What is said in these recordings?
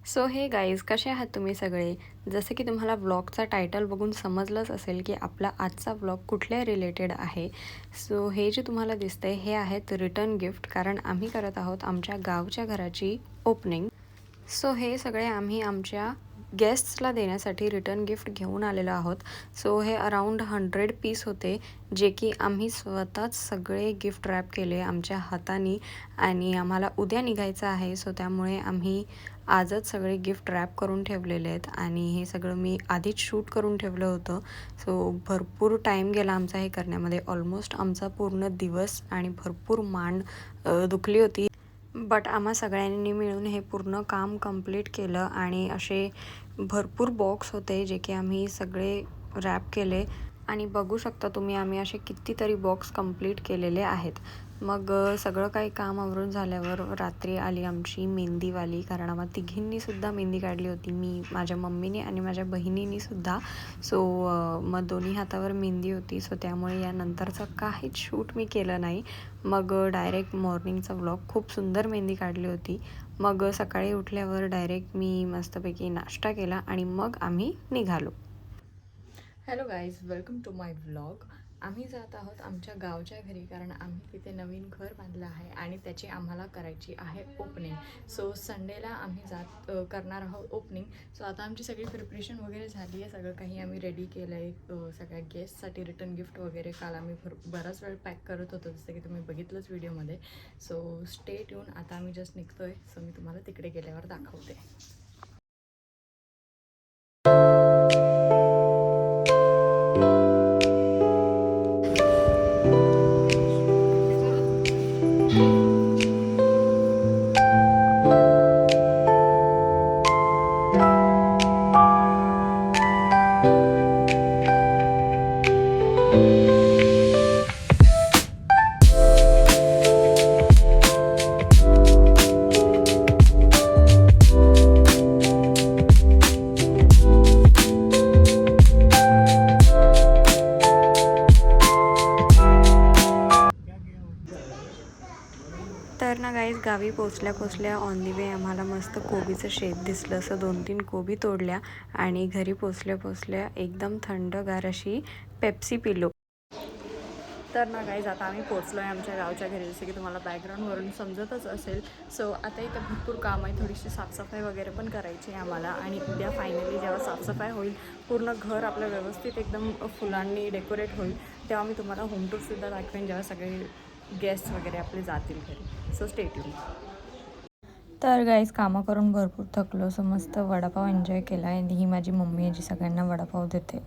So हे guys, कसे आहात तुम्ही सगळे? जसं की तुम्हाला व्लॉगचा टायटल बघून समजलंच असेल की आपला आजचा व्लॉग कुठल्या रिलेटेड आहे. सो हे जे तुम्हाला दिसतंय हे आहेत रिटर्न गिफ्ट, कारण आम्ही करत आहोत आमच्या गावच्या घराची ओपनिंग. सो हे सगळे आम्ही आमच्या गेस्ट्सला देण्यासाठी रिटर्न गिफ्ट घेऊन आलेलो आहोत. सो हे अराउंड 100 पीस होते, जे की आम्ही स्वतःच सगळे गिफ्ट रॅप केले आमच्या हाताने. आणि आम्हाला उद्या निघायचं आहे, सो त्यामुळे आम्ही आजच सगळे गिफ्ट रॅप करून ठेवलेले आहेत. आणि हे सगळं मी आधीच शूट करून ठेवलं होतं. सो भरपूर टाईम गेला आमचा हे करण्यामध्ये. ऑलमोस्ट आमचा पूर्ण दिवस आणि भरपूर मान दुखली होती. बट आम्हा सगळ्यांनी मिळून हे पूर्ण काम कंप्लीट केलं. आणि असे भरपूर बॉक्स होते जे की आम्ही सगळे रॅप केले. आणि बघू शकता तुम्ही, आम्ही असे कितीतरी बॉक्स कंप्लीट केलेले आहेत. मग सगळं काही काम आवरून झाल्यावर रात्री आली आमची मेहंदीवाली, कारण आम्हा तिघींनीसुद्धा मेहंदी काढली होती. मी, माझ्या मम्मीने आणि माझ्या बहिणीनीसुद्धा. सो मग दोन्ही हातावर मेहंदी होती. सो त्यामुळे यानंतरचं काहीच शूट मी केलं नाही. मग डायरेक्ट मॉर्निंगचा व्लॉग. खूप सुंदर मेहंदी काढली होती. मग सकाळी उठल्यावर डायरेक्ट मी मस्तपैकी नाश्ता केला आणि मग आम्ही निघालो. Hello guys, welcome to my vlog. आम्ही जात आहोत आमच्या गावच्या घरी, कारण आम्ही तिथे नवीन घर बांधलं आहे आणि त्याची आम्हाला करायची आहे ओपनिंग. सो संडेला आम्ही करणार आहोत ओपनिंग. सो आता आमची सगळी प्रिपरेशन वगैरे झाली आहे. सगळं काही आम्ही रेडी केलं आहे. सगळ्या गेस्टसाठी रिटर्न गिफ्ट वगैरे काल आम्ही बराच वेळ पॅक करत होतो, जसं की तुम्ही बघितलंच व्हिडिओमध्ये. So stay tune. आता आम्ही जस्ट निघतो आहे. सो मी तुम्हाला तिकडे गेल्यावर दाखवते. तर ना गाईज, गावी पोचल्या ऑन दी वे आम्हाला मस्त कोबीचं शेत दिसलं. असं 2-3 कोबी तोडल्या आणि घरी पोचल्या एकदम थंडगार अशी पेप्सी पिलो. तर ना गाईज, आता आम्ही पोचलो आहे आमच्या गावच्या घरी, जसं की तुम्हाला बॅकग्राऊंडवरून समजतच असेल. सो आता इथं भरपूर काम आहे. थोडीशी साफसफाई वगैरे पण करायची आहे आम्हाला. आणि उद्या फायनली जेव्हा साफसफाई होईल, पूर्ण घर आपलं व्यवस्थित एकदम फुलांनी डेकोरेट होईल, तेव्हा मी तुम्हाला होम टूरसुद्धा दाखवेन, जेव्हा सगळे गेस्ट वगैरे आपले जातील घरी. So stay tune. तर गाईज, कामं करून भरपूर थकलो. सो मस्त वडापाव एन्जॉय केला. आणि ही माझी मम्मी आहे जी सगळ्यांना वडापाव देते.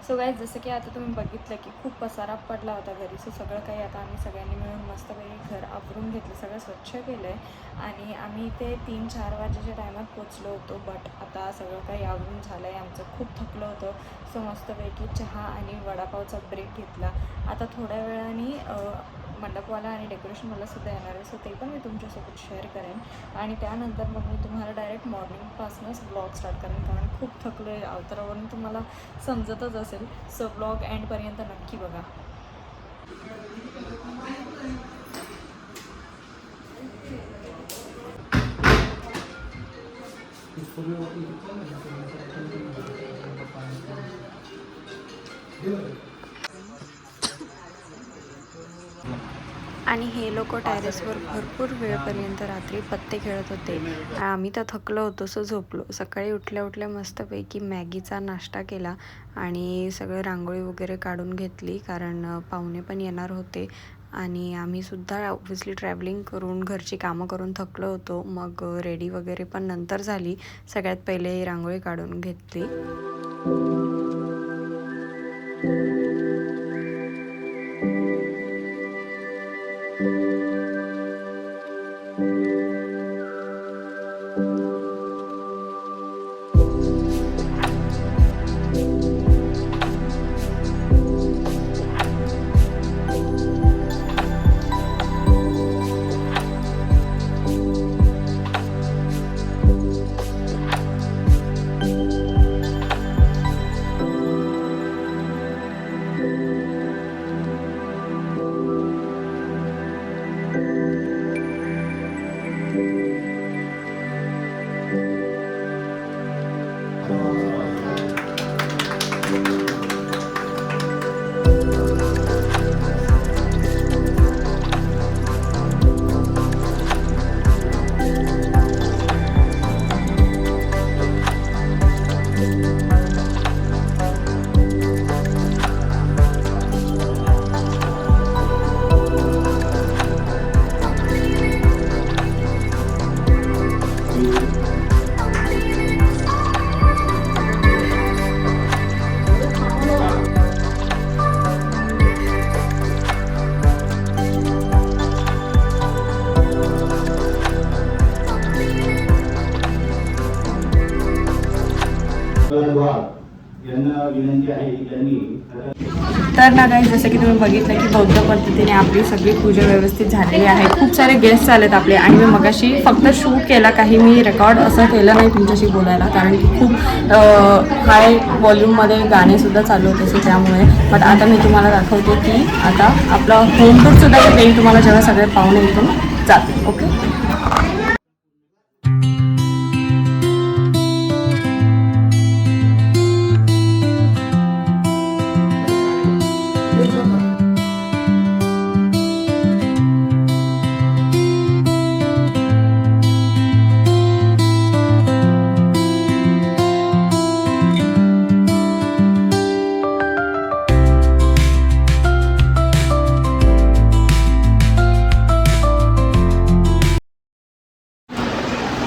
सो गाईज, जसं की आता तुम्ही बघितलं की खूप पसारा पडला होता घरी. सो सगळं काही आता आम्ही सगळ्यांनी मिळून मस्तपैकी घर आवरून घेतलं, सगळं स्वच्छ केलं आहे. आणि आम्ही इथे 3-4 वाजेच्या टायमात पोचलो होतो. बट आता सगळं काही आवरून झालं आहे आमचं. खूप थकलं होतं. सो मस्तपैकी चहा आणि वडापावचा ब्रेक घेतला. आता थोड्या वेळाने मंडपवाला आणि डेकोरेशनवालासुद्धा येणार आहे. सो ते पण मी तुमच्यासोबत शेअर करेन. आणि त्यानंतर मग मी तुम्हाला डायरेक्ट मॉर्निंगपासूनच ब्लॉग स्टार्ट करेन, कारण खूप थकलो आहे. अवतरावरून तुम्हाला समजतच असेल. सो ब्लॉग एंडपर्यंत नक्की बघा. आणि हे लोक टेरेसवर भरपूर वेळपर्यंत रात्री पत्ते खेळत होते. आम्ही तर थकलो होतो, सो झोपलो. सकाळी उठल्या मस्तपैकी मॅगीचा नाश्ता केला आणि सगळं रांगोळी वगैरे काढून घेतली, कारण पाहुणे पण येणार होते. आणि आम्हीसुद्धा ऑब्व्हियसली ट्रॅव्हलिंग करून घरची कामं करून थकलो होतो. मग रेडी वगैरे पण नंतर झाली. सगळ्यात पहिले रांगोळी काढून घेतली. तर ना गाईज, जसं की तुम्ही बघितलं की बौद्ध पद्धतीने आपली सगळी पूजा व्यवस्थित झालेली आहे. खूप सारे गेस्ट आलेत आपले आणि मी मगाशी फक्त शूट केला, काही मी रेकॉर्ड असं केलं नाही तुमच्याशी बोलायला, कारण की खूप हाय व्हॉल्यूममध्ये गाणेसुद्धा चालू होते असे, त्यामुळे. बट आता मी तुम्हाला दाखवते की आता आपलं होम टूरसुद्धा येईल तुम्हाला जेव्हा सगळे पाहुणे इथून जातील. ओके.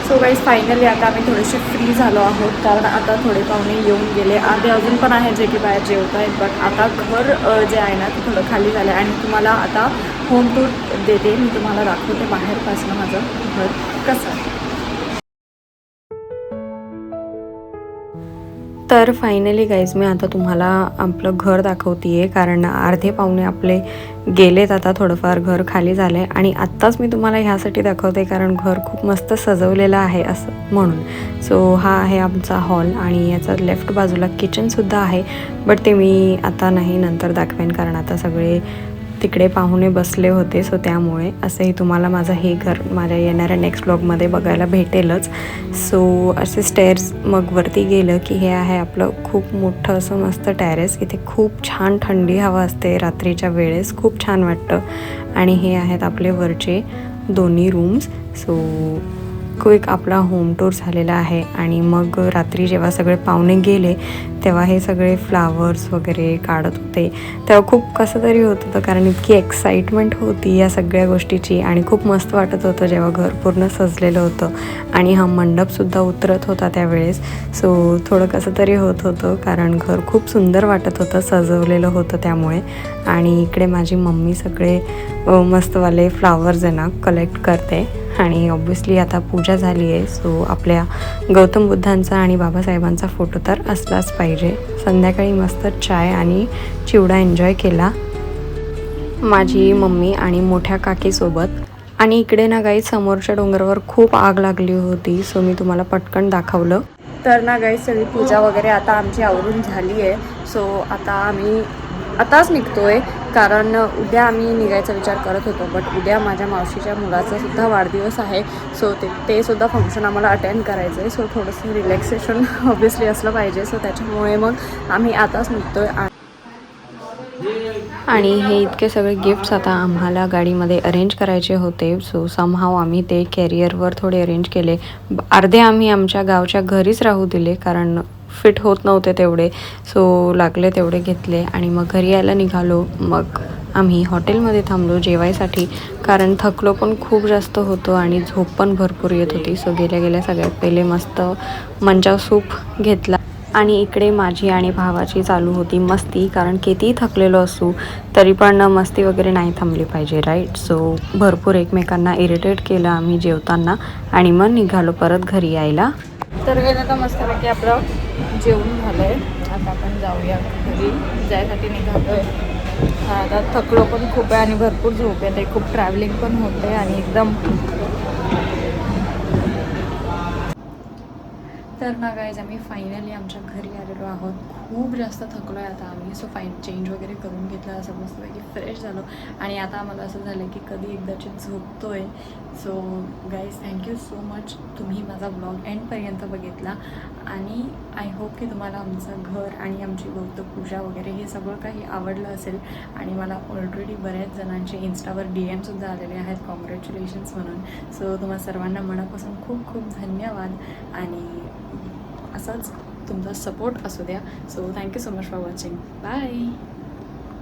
सो गाईज, फायनली आता आम्ही थोडेसे फ्री झालो आहोत, कारण आता थोडे पाहुणे येऊन गेले. अर्धे अजून पण आहेत जे की बाहेर जेवत आहेत. बट आता घर जे आहे ना ते थोडं खाली झालं आहे आणि तुम्हाला आता होम टूर देते. मी तुम्हाला दाखवते बाहेरपासनं माझं घर कसं आहे. तर फायनली गाईज, मी आता तुम्हाला आपलं घर दाखवते आहे, कारण अर्धे पाहुणे आपले गेलेत. आता थोडंफार घर खाली झालं आहे आणि आत्ताच मी तुम्हाला ह्यासाठी दाखवते कारण घर खूप मस्त सजवलेलं आहे असं म्हणून. सो हा आहे आमचा हॉल आणि याचा लेफ्ट बाजूला किचनसुद्धा आहे. बट ते मी आता नाही, नंतर दाखवेन, कारण आता सगळे तिकडे पाहुणे बसले होते. सो त्यामुळे असंही तुम्हाला माझं हे घर माझ्या येणाऱ्या नेक्स्ट ब्लॉगमध्ये बघायला भेटेलच. सो असे स्टेअर्स मग वरती गेलं की हे आहे आपलं खूप मोठं असं मस्त टेरेस. इथे खूप छान थंडी हवा असते रात्रीच्या वेळेस, खूप छान वाटतं. आणि हे आहेत आपले वरचे दोन्ही रूम्स. सो क्विक आपला होम टूर झालेला आहे. आणि मग रात्री जेव्हा सगळे पाहुणे गेले तेव्हा हे सगळे फ्लावर्स वगैरे काढत होते, तेव्हा खूप कसं तरी होत होतं, कारण इतकी एक्साइटमेंट होती या सगळ्या गोष्टीची आणि खूप मस्त वाटत होतं जेव्हा घर पूर्ण सजलेलं होतं. आणि हा मंडपसुद्धा उतरत होता त्यावेळेस. सो थोडं कसं तरी होत होतं, कारण घर खूप सुंदर वाटत होतं, सजवलेलं होतं त्यामुळे. आणि इकडे माझी मम्मी सगळे मस्तवाले फ्लावर्स आहे ना कलेक्ट करते. आणि ऑब्व्हियसली आता पूजा झाली आहे. सो आपल्या गौतम बुद्धांचा आणि बाबासाहेबांचा फोटो तर असलाच पाहिजे. संध्याकाळी मस्त चाय आणि चिवडा एन्जॉय केला माझी मम्मी आणि मोठ्या काकीसोबत. आणि इकडे ना गाई समोरच्या डोंगरावर खूप आग लागली होती. सो मी तुम्हाला पटकन दाखवलं. तर ना गाई सगळी पूजा वगैरे आता आमची आवरून झाली आहे. सो आता आम्ही आताच निघतोय, कारण उद्या आम्ही निघायचा विचार करत होतो. बट उद्या माझ्या मावशीच्या मुलाचा सुद्धा वाढदिवस आहे. सो ते सुद्धा फंक्शन आम्हाला अटेंड करायचं आहे. सो थोडंसं रिलॅक्सेशन ऑब्व्हियसली असलं पाहिजे. सो त्याच्यामुळे मग आम्ही आताच निघतोय. आणि हे इतके सगळे गिफ्ट्स आता आम्हाला गाडीमध्ये अरेंज करायचे होते. सो समहाव आम्ही ते कॅरियरवर थोडे अरेंज केले. अर्धे आम्ही आमच्या गावच्या घरीच राहू दिले, कारण फिट होत नव्हते तेवढे. सो लागले तेवढे घेतले आणि मग घरी यायला निघालो. मग आम्ही हॉटेलमध्ये थांबलो जेवायसाठी, कारण थकलो पण खूप जास्त होतो आणि झोप पण भरपूर येत होती. सो गेल्या गेल्या सगळ्यात पहिले मस्त मंचाव सूप घेतला. आणि इकडे माझी आणि भावाची चालू होती मस्ती, कारण कितीही थकलेलो असू तरी पण मस्ती वगैरे नाही थांबली पाहिजे, राईट. सो भरपूर एकमेकांना इरिटेट केलं आम्ही जेवताना आणि मग निघालो परत घरी यायला. तर गेलं आता मस्तपैकी आपलं जेवण झालं आहे. आता आपण जाऊया घरी जायसाठी निघालो आहे. आता थकलो पण खूप आहे आणि भरपूर झोप येते, खूप ट्रॅव्हलिंग पण होते आणि एकदम. तर ना गाईज आम्ही फायनली आमच्या घरी आलेलो आहोत. खूप जास्त थकलो आहे आता आम्ही. सो चेंज वगैरे करून घेतलं, असं मस्तपैकी फ्रेश झालो आणि आता आम्हाला असं झालं की कधी एकदाची झोपतो आहे. So guys thank you so much, तुम्ही माझा ब्लॉग एंडपर्यंत बघितला आणि आय होप की तुम्हाला आमचं घर आणि आमची बौद्ध पूजा वगैरे हे सगळं काही आवडलं असेल. आणि मला ऑलरेडी बऱ्याच जणांचे इंस्टावर DM सुद्धा आलेले आहेत कॉंग्रॅच्युलेशन्स म्हणून. सो तुम्हा सर्वांना मनापासून खूप खूप धन्यवाद आणि असंच तुमचा सपोर्ट असू द्या. So thank you so much for watching. Bye.